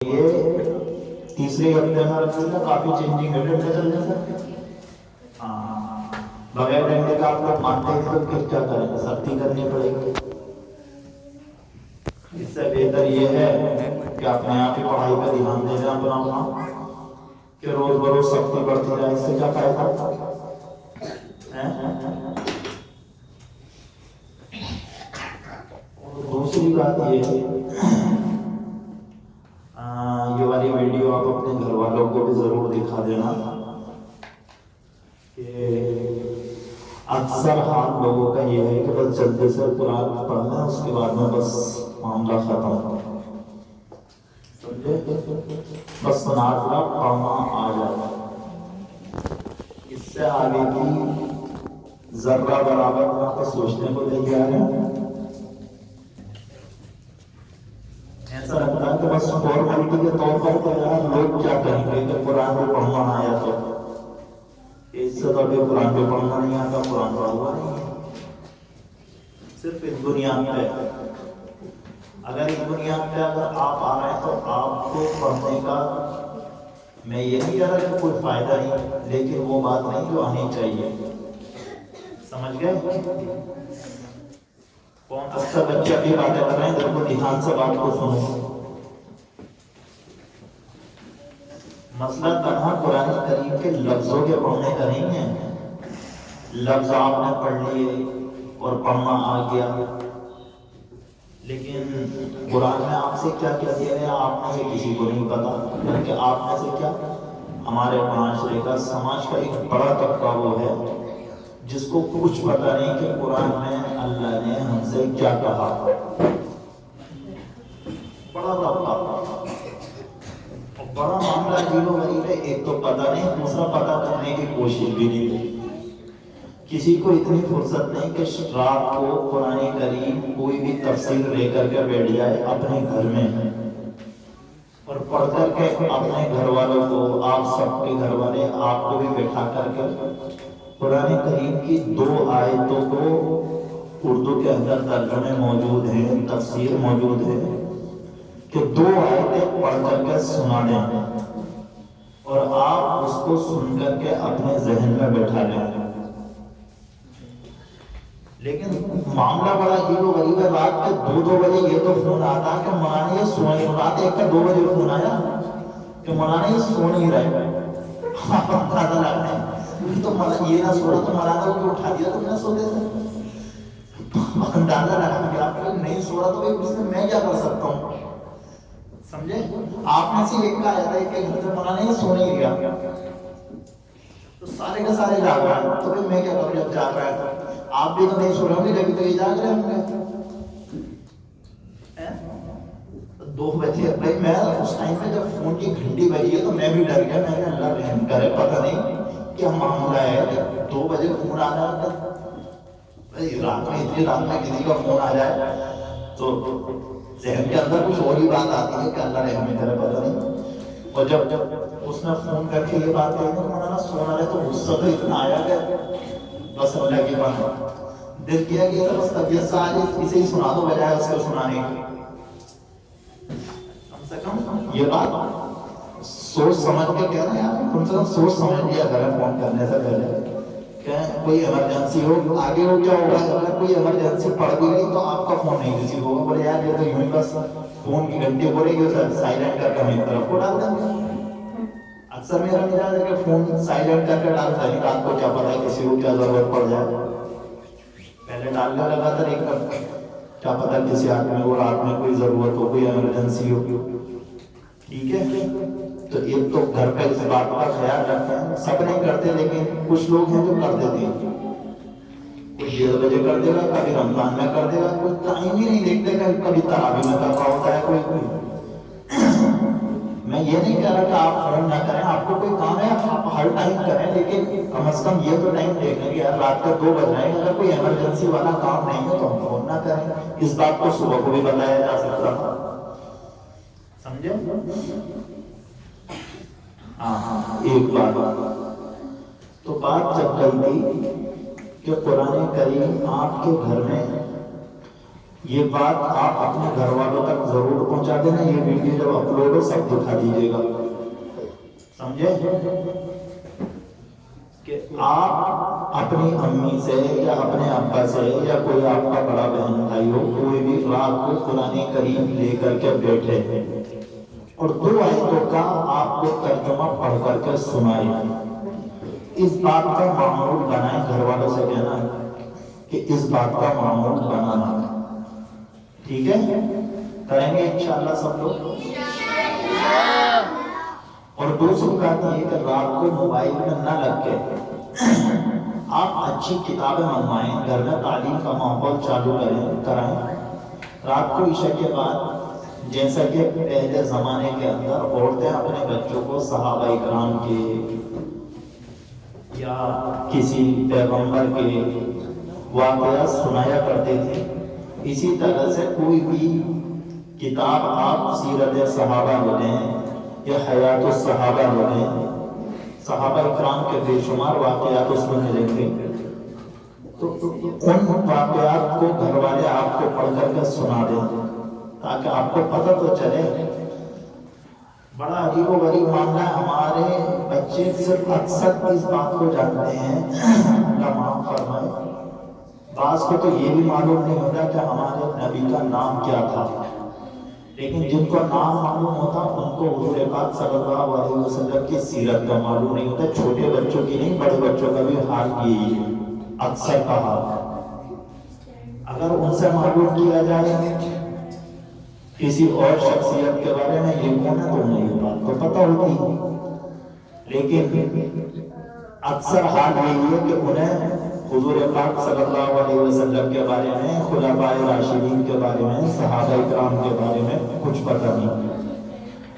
یہ تیسرے ہفتے میں رکھ دیا، کافی چینجنگ ہے ڈنڈے چلنے سے۔ ہاں بغیر ڈنڈے کا آپ لوگ مانتے ہیں تو پھر کیا کریں گے، سختی کرنی پڑے گی۔ اس سے بہتر یہ ہے کہ اپنے آپ ہی پڑھائی پہ دھیان دے دیں اپنا کہ روز بروز سختی بڑھتی جائے، اس سے کیا فائدہ ہے؟ دوسری بات یہ ہے، یہ والی ویڈیو آپ اپنے گھر والوں کو بھی ضرور دکھا دینا کہ اکثر حال لوگوں کا یہ ہے کہ بس جلدی سے قرآن پڑھ لیں، اس کے بعد میں بس معاملہ ختم، سمجھے؟ بس نازلہ پڑھنا آ جائے، اس سے آگے کی ذرہ برابر نہ تو سوچنے کو تیار ہے۔ ایسا لگتا ہے کہ بس فارمیلٹی کے طور پر تو یار لوگ کیا کہیں گے کہ قرآن کو پڑھنا آیا تو اس سے تو ابھی قرآن کو پڑھنا نہیں آتا، قرآن پڑھا ہوا نہیں ہے۔ صرف اس بنیاد پہ، اگر اس بنیاد پہ اگر آپ آ رہے ہیں تو آپ کو پڑھنے کا، میں یہ نہیں کہہ رہا کہ کوئی فائدہ نہیں، لیکن وہ بات نہیں جو آنی چاہیے، سمجھ گئے؟ کون اکثر بچے ابھی باتیں کر رہے ہیں، ذرا دھیان سے بات کو سنو۔ مسئلہ تنہا قرآن کریم کے لفظوں کے پڑھنے کا نہیں ہے، لفظ آپ نے پڑھ لیے اور پڑھنا آ گیا، لیکن قرآن میں آپ سے کیا کیا دیا گیا آپ میں سے کسی کو نہیں پتا، بلکہ آپ میں سے کیا، ہمارے معاشرے کا، سماج کا ایک بڑا طبقہ وہ ہے جس کو کچھ پتا نہیں کہ قرآن میں اللہ نے ہم سے کیا کہا، بڑا طبقہ، بڑا معاملہ عجیب و غریب ہے۔ ایک تو پتہ نہیں، دوسرا پتہ کرنے کی کوشش بھی نہیں۔ کسی کو اتنی فرصت نہیں کہ رات کو قرآن کریم کوئی بھی تفسیر لے کر کے بیٹھ جائے اپنے گھر میں اور پڑھ کر کے اپنے گھر والوں کو، آپ سب کے گھر والے آپ کو بھی بٹھا کر کے قرآن کریم کی 2 آیتوں کو اردو کے اندر ترجمے موجود ہیں، تفسیر موجود ہے، کہ 2 آیتیں پڑھ کر کے سنا دیں اور آپ اس کو سن کر کے اپنے ذہن میں بیٹھا لیں۔ لیکن معاملہ بڑا عجیب و غریب ہے، رات کے 2 بجے یہ تو فون آتا کہ مولانا یہ سوئے، رات 1 کا 2 بجے فون آیا کہ مولانا یہ سو نہیں رہے، آپ اندازہ لگتے ہیں تو یہ نہ سو رہا تو مولانا کو اٹھا دیا تو نہ سوتے تھے، اندازہ لگا کہ آپ نہیں سو رہا تو اس میں میں کیا کر سکتا ہوں، سمجھے؟ آپ میں سے ایک کا آیا تھا کہ گھر سے مولانا یہ سو نہیں گیا تو سارے کے سارے جاگ رہے ہیں، تو میں کیا کروں جب جاگ رہا ہے، آپ بھی تو نہیں سو رہے ہوں گے، جبھی تو یہ جاگ رہے ہوں گے۔ 2 بجے بھائی میں اس ٹائم پہ جب فون کی گھنٹی بجی ہے تو میں بھی ڈر گیا، میں نے اللہ رحم کرے، پتہ نہیں کیا معاملہ ہے، 2 بجے فون آ رہا ہے، رات میں اتنی رات میں کسی کا فون آ جائے تو ذہن کے اندر کچھ اور ہی بات آتی ہے کہ اللہ رحم کرے، پتہ نہیں۔ اور جب اس نے فون کر کے یہ بات کہی تو مولانا سونا رہے تو غصہ تو اتنا آیا کہ بس اللہ کی بات، دل کیا کہ بس طبیعت سے آج اسے ہی سنا دو بجائے اس کو سنانے کی۔ کم سے کم یہ بات سوچ سمجھ کے کہہ رہے ہیں، کم سے کم سوچ سمجھ لیا کریں فون کرنے سے پہلے کہ کوئی ایمرجنسی ہو، آگے ہو کیا ہوگا، اگر کوئی ایمرجنسی پڑ بھی گئی تو آپ کا فون نہیں ریسیو ہوگا، بولے یار یہ تو یوں ہی بس فون کی گھنٹی ہو رہی ہے، سائلنٹ کر کے ہم ایک طرف کو ڈال دیں گے۔ اکثر میرا مزاج ہے کہ فون سائلنٹ کر کے ڈالتا ہے، رات کو کیا پتا ہے کسی کو کیا ضرورت پڑ جائے، پہلے ڈالنے لگا تھا ایک بار، کیا پتا کسی آدمی کو رات میں کوئی ضرورت ہو، کوئی ایمرجنسی ہو، ٹھیک ہے؟ تو ایک تو گھر پہ اس بات کا خیال رکھتے ہیں، سب نہیں کرتے لیکن کچھ لوگ ہیں جو کر دیتے ہیں، کوئی 1:30 بجے کر دے گا، کبھی رمضان میں کر دے گا، کوئی ٹائم ہی نہیں دیکھتے کہ کبھی تراویح میں کر رہا ہوتا ہے کوئی۔ میں یہ نہیں کہہ رہا کہ آپ فون نہ کریں، آپ کو کوئی کام ہے آپ ہر ٹائم کریں، لیکن کم از کم یہ تو ٹائم دیکھ لیں کہ یار رات کے 2 بج رہے ہیں، اگر کوئی ایمرجنسی والا کام نہیں ہے تو ہم فون نہ کریں۔ اس بات کو صبح کو بھی بتایا جا سکتا تھا، سمجھے؟ ہاں ایک بات تو بات جب گئی تھی کہ قرآن کریم آپ کے گھر میں یہ بات آپ اپنے گھر والوں تک ضرور پہنچا دینا. یہ ویڈیو جب اپلوڈ ہو سب دکھا دیجیے گا, سمجھے؟ کہ آپ اپنی امی سے یا اپنے ابا سے یا کوئی آپ کا بڑا بہن بھائی ہو, کوئی بھی رات کو قرآن کریم لے کر کے بیٹھے اور 2 آیتوں کا آپ کو ترجمہ پڑھ کر کے سنائے. اس بات کا معمول بنائیں. گھر والوں سے کہنا کہ اس بات کا معمول بنانا, ٹھیک ہے؟ کریں گے انشاءاللہ سب لوگ. اور دوسری بات یہ کہ رات کو موبائل میں نہ لگ کے آپ اچھی کتابیں منگوائیں, گھر میں تعلیم کا ماحول چالو کرائیں. رات کو عشاء کے بعد, جیسا کہ پہلے زمانے کے اندر عورتیں اپنے بچوں کو صحابہ اکرام کے یا کسی پیغمبر کے واقعات سنایا کرتے تھے, اسی طرح سے کوئی بھی کتاب آپ سیرت صحابہ لے لیں یا حیات الصحابہ لے لیں, صحابہ اکرام کے بے شمار واقعات اس میں ملیں گے. تو ان واقعات کو گھر والے آپ کو پڑھ کر کے سنا دیں تاکہ آپ کو پتہ تو چلے. بڑا عجیب و غریب معاملہ ہے, ہمارے بچے صرف اکثر اس بات کو جانتے ہیں, اللہ معاف فرمائے, بعض کو تو یہ بھی معلوم نہیں ہوتا کہ ہمارے نبی کا نام کیا تھا, لیکن جن کو نام معلوم ہوتا ان کو حضور پاک صلی اللہ علیہ وسلم کی سیرت کا معلوم نہیں ہوتا. چھوٹے بچوں کی نہیں, بڑے بچوں کا بھی حال یہی ہے, اکثر کا حال. اگر ان سے معلوم کیا جائے کسی اور شخصیت کے بارے میں, یہ کون ہے تو نہیں بات تو پتہ ہوتی, لیکن اکثر حال یہی ہے کہ انہیں حضور پاک صلی اللہ علیہ وسلم کے بارے میں, خلفائے راشدین کے بارے میں, صحابہ اکرام کے بارے میں کچھ پتہ نہیں.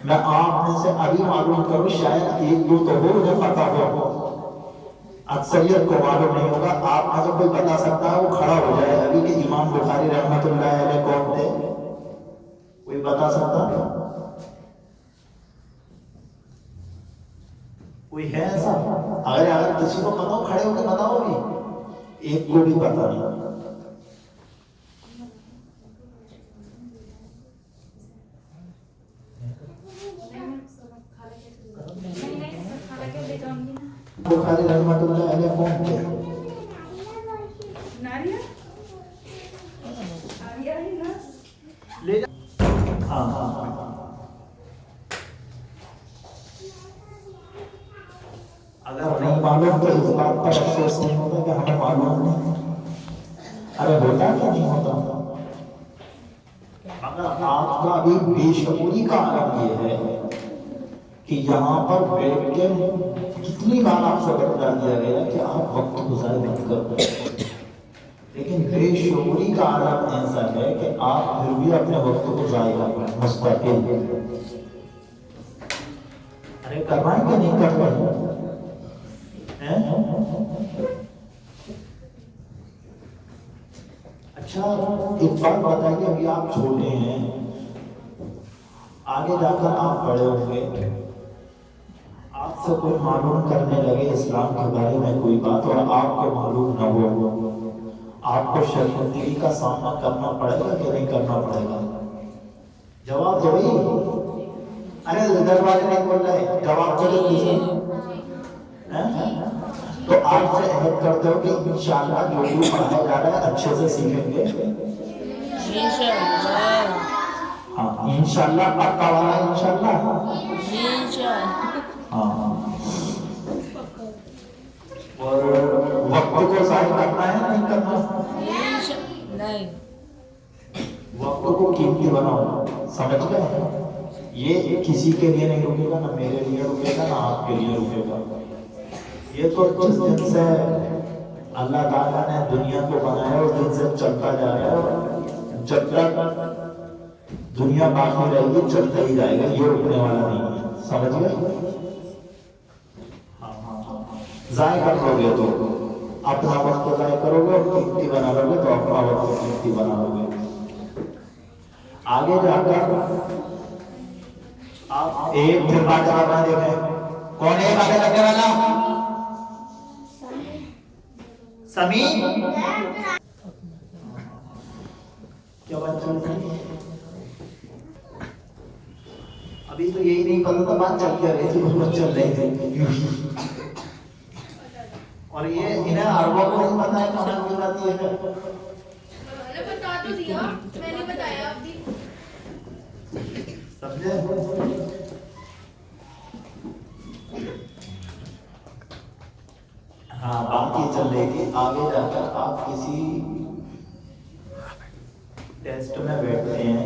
میں آپ میں سے ابھی معلوم کروں, شاید 1-2 تو ہو جو پتہ ہو, اکثریت کو معلوم نہیں ہوگا. آپ میں سے کوئی بتا سکتا ہے وہ کھڑا ہو جائے ابھی کہ امام بخاری رحمۃ اللہ علیہ کون تھے؟ کوئی بتا سکتا؟ کوئی ہے ایسا؟ اگر کسی کو پتا ہو کھڑے ہو کے بتاؤ بھی, ایک کو بھی پتا نہیں. بخاری رحمۃ اللہ علیہ کون تھے؟ اگر نہیں معلوم تو اس بات پر افسوس نہیں ہوتا کہ ہمیں معلوم نہیں. ارے ہوتا کیا نہیں ہوتا. مگر آپ کا ابھی بے شعوری کا عالم یہ ہے کہ یہاں پر بیٹھ کے کتنی بار آپ سے بتا دیا گیا کہ آپ وقت گزار مت کرو, لیکن بے شعوری کا عالم ایسا ہے کہ آپ پھر بھی اپنے وقت کو ضائع کر رہے ہیں مستقل. ارے کروائیں کہ نہیں کروائیں؟ اچھا ایک بات بتائیے, ابھی آپ چھوٹے ہیں, آگے جا کر آپ بڑے ہوں گے, آپ سے کوئی معلوم کرنے لگے اسلام کے بارے میں کوئی بات اور آپ کو معلوم نہ ہو, آپ کو شرمندگی کا سامنا کرنا پڑے گا کہ نہیں کرنا پڑے گا؟ جواب دو بھائی. ارے ادھر والے نہیں بول رہے, جواب دو کسی. تو آج سے عہد کرتے ہو کہ انشاءاللہ جو بھی پڑھایا جا رہا ہے اچھے سے سیکھیں گے. ہاں انشاءاللہ, پکا والا انشاءاللہ. ہاں, اور وقت کو ضائع کرنا ہے نہیں کرنا؟ نہیں. وقت کو قیمتی بناؤ, سمجھ گئے؟ یہ کسی کے لیے نہیں رکے گا, نہ میرے لیے رکے گا, نہ آپ کے لیے رکے گا. یہ تو جس دن سے اللہ تعالیٰ نے دنیا کو بنایا اس دن سے چلتا جا رہا ہے, اور جب تک دنیا باقی رہے گی چلتا ہی جائے گا, یہ رکنے والا نہیں ہے. سمجھ گئے؟ ضائع کر لو گے تو اپنا وقت ضائع کرو گے, اور قیمتی بنا لو گے تو اپنا وقت قیمتی بنا لو گے. آگے جا کر آپ ایک پھر بات کرنا دیکھیں, کون ہے آگے لگنے والا؟ سمیع. کیا بات چل رہی ہے؟ ابھی تو یہی نہیں پتا تھا بات چل کیا رہی تھی، بس چل رہی تھی. اور یہ انہیں عربوں کو نہیں پتا ہے کمال کی بات یہ ہے. بتا تو دیا، میں نے بتایا آپ دی. سمجھے؟ ہاں بات یہ چل رہی تھی آگے جا کر آپ کسی ٹیسٹ میں بیٹھتے ہیں،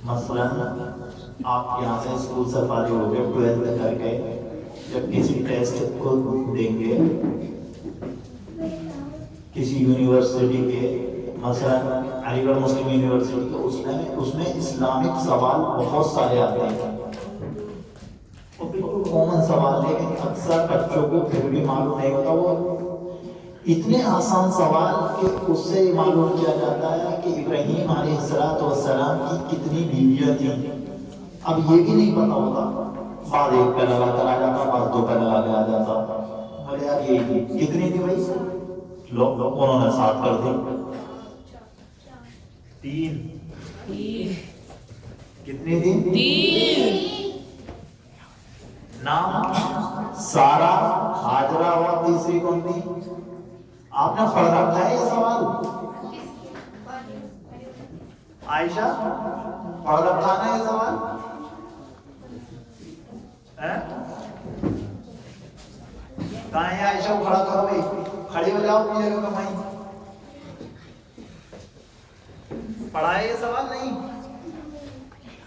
مثلا آپ یہاں سے اسکول سے فارغ ہو گئے، 12th کر کے جب کسی ٹیسٹ کو دیں گے کسی یونیورسٹی کے، مثلا علی گڑھ مسلم یونیورسٹی کے، اس میں اسلامک سوال بہت سارے آتے ہیں، وہ بالکل کامن سوال، لیکن اکثر بچوں کو پھر بھی معلوم نہیں ہوتا. وہ اتنے آسان سوال کہ اس سے یہ معلوم کیا جاتا ہے کہ ابراہیم علیہ السلام کی کتنی بیویاں تھیں. اب یہ بھی نہیں پتا ہوتا، بعد ایک پہ لگا کر آ جاتا، بعد دو پہ لگا کے آ جاتا. بولے یار یہی تھی، کتنی تھی بھائی؟ لوگ انہوں نے 7 کر دی. 3 کتنی تھی؟ 3. نام سارا، ہاجرہ اور تیسری کون تھی؟ آپ نے پڑھ رکھا ہے یہ سوال؟ عائشہ پڑھ رکھا ہے یہ سوال؟ کہاں ہے عائشہ کو کھڑا کرو بھائی، کھڑی ہو جاؤ اپنی جگہ کمائی. پڑھا ہے یہ سوال نہیں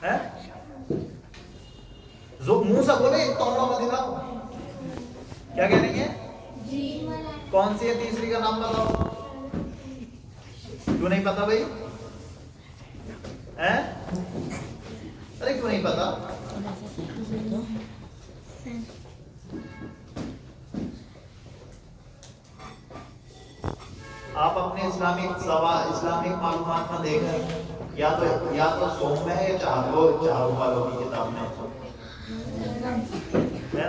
ہے؟ منہ سے بولے، توڑا مت دکھاؤ. کیا کہہ رہی ہیں؟ کون سی ہے تیسری کا نام بتاؤ. کیوں نہیں پتا بھائی؟ ارے کیوں نہیں پتا؟ آپ اپنے اسلامک معلومات میں دیکھیں، یا تو سوم میں ہے یا چاروں والوں کی کتاب میں.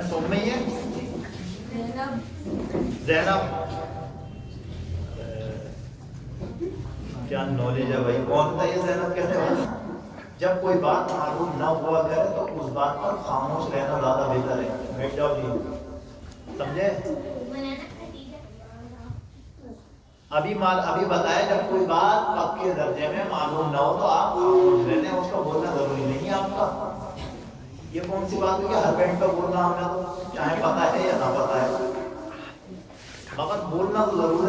سوم میں ہی ہے. زینب کیا نالج ہے بھائی، کون تھا یہ زینب کہنے والا؟ جب کوئی بات معلوم نہ ہوا کرے تو اس بات پر خاموش رہنا زیادہ بہتر ہے. بیٹھ جاؤ جی، سمجھے؟ ابھی بتایا، جب کوئی بات پکے درجے میں معلوم نہ ہو تو آپ خاموش رہنے، اس کو بولنا ضروری نہیں ہے آپ کا. یہ کون سی بات ہے کہ ہر بینٹ پہ بولنا ہمیں، تو چاہے پتا ہے یا نہ پتا ہے، مگر بولنا تو ضرور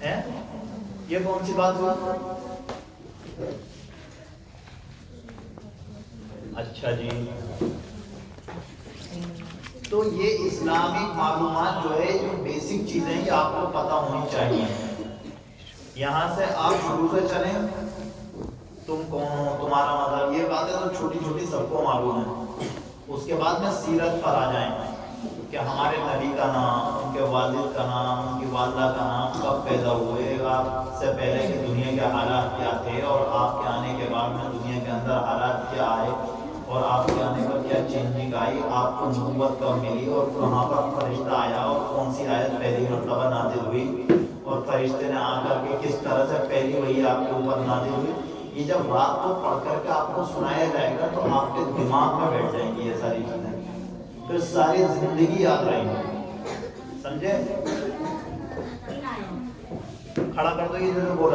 ہے. یہ کون سی بات ہوئی؟ اچھا جی، تو یہ اسلامک معلومات جو ہے، جو بیسک چیزیں یہ آپ کو پتہ ہونی چاہیے. یہاں سے آپ شروع سے چلیں، تم کون ہو، تمہارا مذہب، یہ باتیں تو چھوٹی چھوٹی سب کو معلوم ہے. اس کے بعد میں سیرت پر آ جائیں کہ ہمارے نبی کا نام، ان کے والد کا نام، ان کی والدہ کا نام، کب پیدا ہوئے، آپ سے پہلے کی دنیا کے حالات کیا تھے، اور آپ کے آنے کے بعد میں دنیا کے اندر حالات کیا آئے، اور آپ کے آنے پر کیا چینجنگ آئی، آپ کو نبوت کب ملی، اور کہاں پر فرشتہ آیا، اور کون سی آیت پہلی مرتبہ نازل ہوئی، اور فرشتے نے آ کر کے کس طرح سے پہلی وحی آپ کے اوپر نازل ہوئی. یہ جب رات کو پڑھ کر کے آپ کو سنایا جائے گا تو آپ کے دماغ میں بیٹھ جائیں گی یہ ساری چیزیں، پھر ساری زندگی یاد رہیں گی. سمجھے؟ کھڑا کر دو یہ جو بولا.